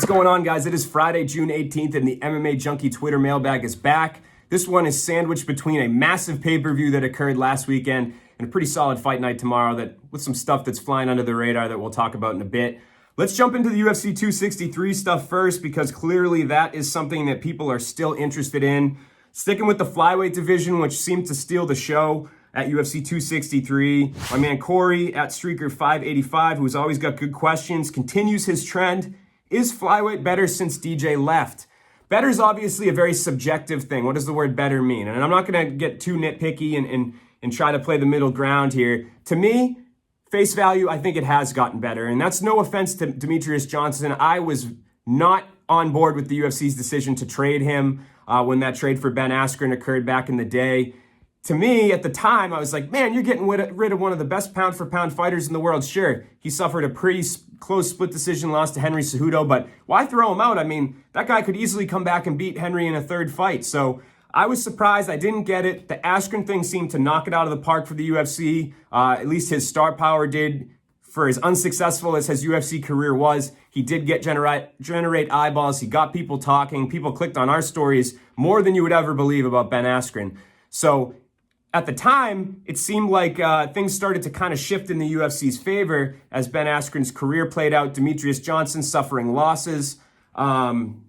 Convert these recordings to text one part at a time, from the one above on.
going on, guys? It is Friday, June 18th, and the MMA Junkie Twitter mailbag is back. This one is sandwiched between a massive pay-per-view that occurred last weekend and a pretty solid fight night tomorrow that with some stuff that's flying under the radar that we'll talk about in a bit. Let's jump into the UFC 263 stuff first, because clearly that is something that people are still interested in. Sticking with the flyweight division, which seemed to steal the show at UFC 263. My man Corey at Streaker585, who's always got good questions, continues his trend. Is flyweight better since DJ left? Better is obviously a very subjective thing. What does the word better mean? And I'm not going to get too nitpicky and try to play the middle ground here. To me, face value, I think it has gotten better. And that's no offense to Demetrius Johnson. I was not on board with the UFC's decision to trade him when that trade for Ben Askren occurred back in the day. To me, at the time, I was like, man, you're getting rid of one of the best pound-for-pound fighters in the world. Sure, he suffered a pretty close split decision loss to Henry Cejudo, but why throw him out? I mean, that guy could easily come back and beat Henry in a third fight. So I was surprised. I didn't get it. The Askren thing seemed to knock it out of the park for the UFC. At least his star power did. For as unsuccessful as his UFC career was, he did generate eyeballs. He got people talking. People clicked on our stories more than you would ever believe about Ben Askren. So at the time, it seemed like things started to kind of shift in the UFC's favor as Ben Askren's career played out. Demetrius Johnson suffering losses. And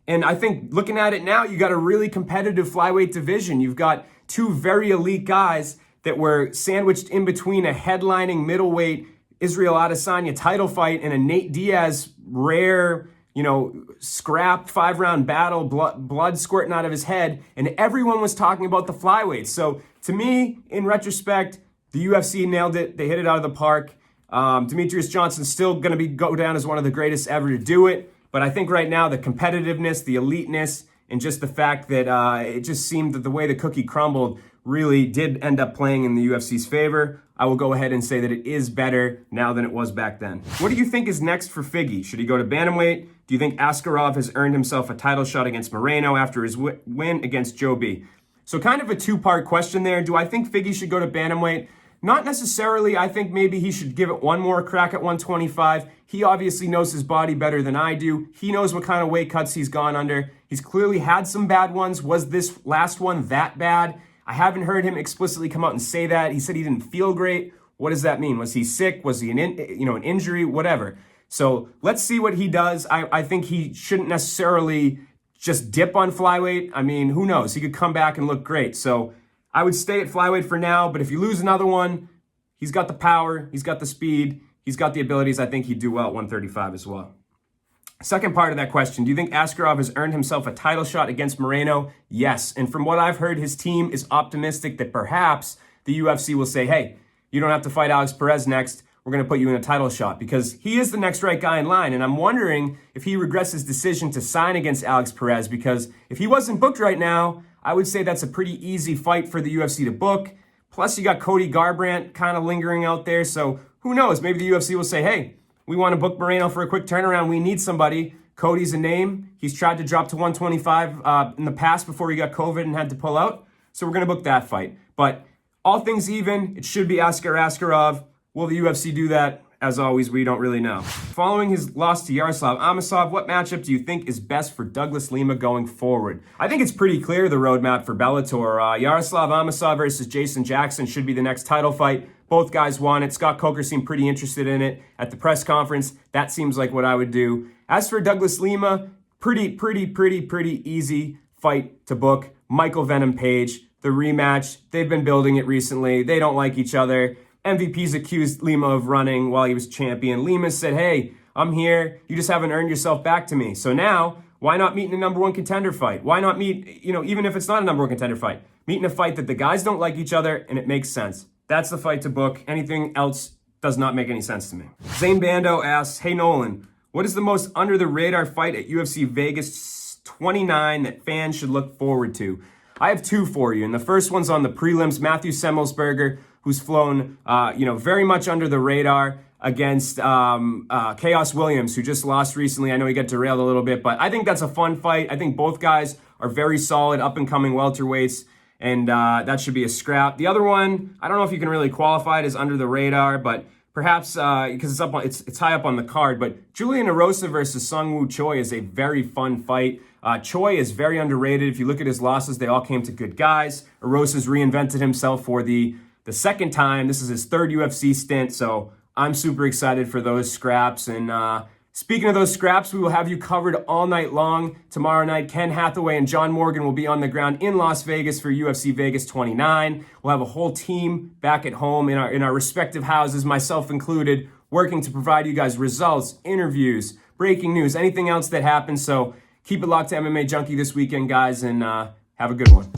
I think looking at it now, you got a really competitive flyweight division. You've got two very elite guys that were sandwiched in between a headlining middleweight Israel Adesanya title fight and a Nate Diaz rare, scrap 5-round battle, blood squirting out of his head, and everyone was talking about the flyweight. So to me, in retrospect, the UFC nailed it. They hit it out of the park. Demetrius Johnson's still going to go down as one of the greatest ever to do it. But I think right now the competitiveness, the eliteness, and just the fact that it just seemed that the way the cookie crumbled really did end up playing in the UFC's favor. I will go ahead and say that it is better now than it was back then. What do you think is next for Figgy? Should he go to bantamweight? Do you think Askarov has earned himself a title shot against Moreno after his win against Joe B? So kind of a two-part question there. Do I think Figgy should go to bantamweight? Not necessarily. I think maybe he should give it one more crack at 125. He obviously knows his body better than I do. He knows what kind of weight cuts he's gone under. He's clearly had some bad ones. Was this last one that bad? I haven't heard him explicitly come out and say that. He said he didn't feel great. What does that mean? Was he sick? Was he an injury? Whatever. So let's see what he does. I think he shouldn't necessarily just dip on flyweight. I mean, who knows? He could come back and look great. So I would stay at flyweight for now. But if you lose another one, he's got the power. He's got the speed. He's got the abilities. I think he'd do well at 135 as well. Second part of that question, do you think Askarov has earned himself a title shot against Moreno? Yes. And from what I've heard, his team is optimistic that perhaps the UFC will say, hey, you don't have to fight Alex Perez next. We're going to put you in a title shot, because he is the next right guy in line. And I'm wondering if he regrets his decision to sign against Alex Perez, because if he wasn't booked right now, I would say that's a pretty easy fight for the UFC to book. Plus, you got Cody Garbrandt kind of lingering out there. So who knows? Maybe the UFC will say, hey, we want to book Moreno for a quick turnaround. We need somebody. Cody's a name. He's tried to drop to 125 in the past before he got COVID and had to pull out. So we're going to book that fight. But all things even, it should be Askarov. Will the UFC do that? As always, we don't really know. Following his loss to Yaroslav Amosov, what matchup do you think is best for Douglas Lima going forward? I think it's pretty clear the roadmap for Bellator. Yaroslav Amosov versus Jason Jackson should be the next title fight. Both guys want it. Scott Coker seemed pretty interested in it at the press conference. That seems like what I would do. As for Douglas Lima, pretty easy fight to book. Michael Venom Page, the rematch. They've been building it recently. They don't like each other. MVP's accused Lima of running while he was champion. Lima said, hey, I'm here. You just haven't earned yourself back to me. So now, why not meet in a number one contender fight? Why not meet, even if it's not a number one contender fight, meet in a fight that the guys don't like each other and it makes sense. That's the fight to book. Anything else does not make any sense to me. Zane Bando asks, hey Nolan, what is the most under the radar fight at UFC Vegas 29 that fans should look forward to? I have two for you. And the first one's on the prelims. Matthew Semmelsberger, who's flown, very much under the radar against Chaos Williams, who just lost recently. I know he got derailed a little bit, but I think that's a fun fight. I think both guys are very solid, up-and-coming welterweights, and that should be a scrap. The other one, I don't know if you can really qualify it as under the radar, but perhaps because it's high up on the card. But Julian Erosa versus Sungwoo Choi is a very fun fight. Choi is very underrated. If you look at his losses, they all came to good guys. Erosa's reinvented himself for the second time. This is his third UFC stint, so I'm super excited for those scraps. And speaking of those scraps, we will have you covered all night long. Tomorrow night, Ken Hathaway and John Morgan will be on the ground in Las Vegas for UFC Vegas 29. We'll have a whole team back at home in our respective houses, myself included, working to provide you guys results, interviews, breaking news, anything else that happens. So keep it locked to MMA Junkie this weekend, guys, and have a good one.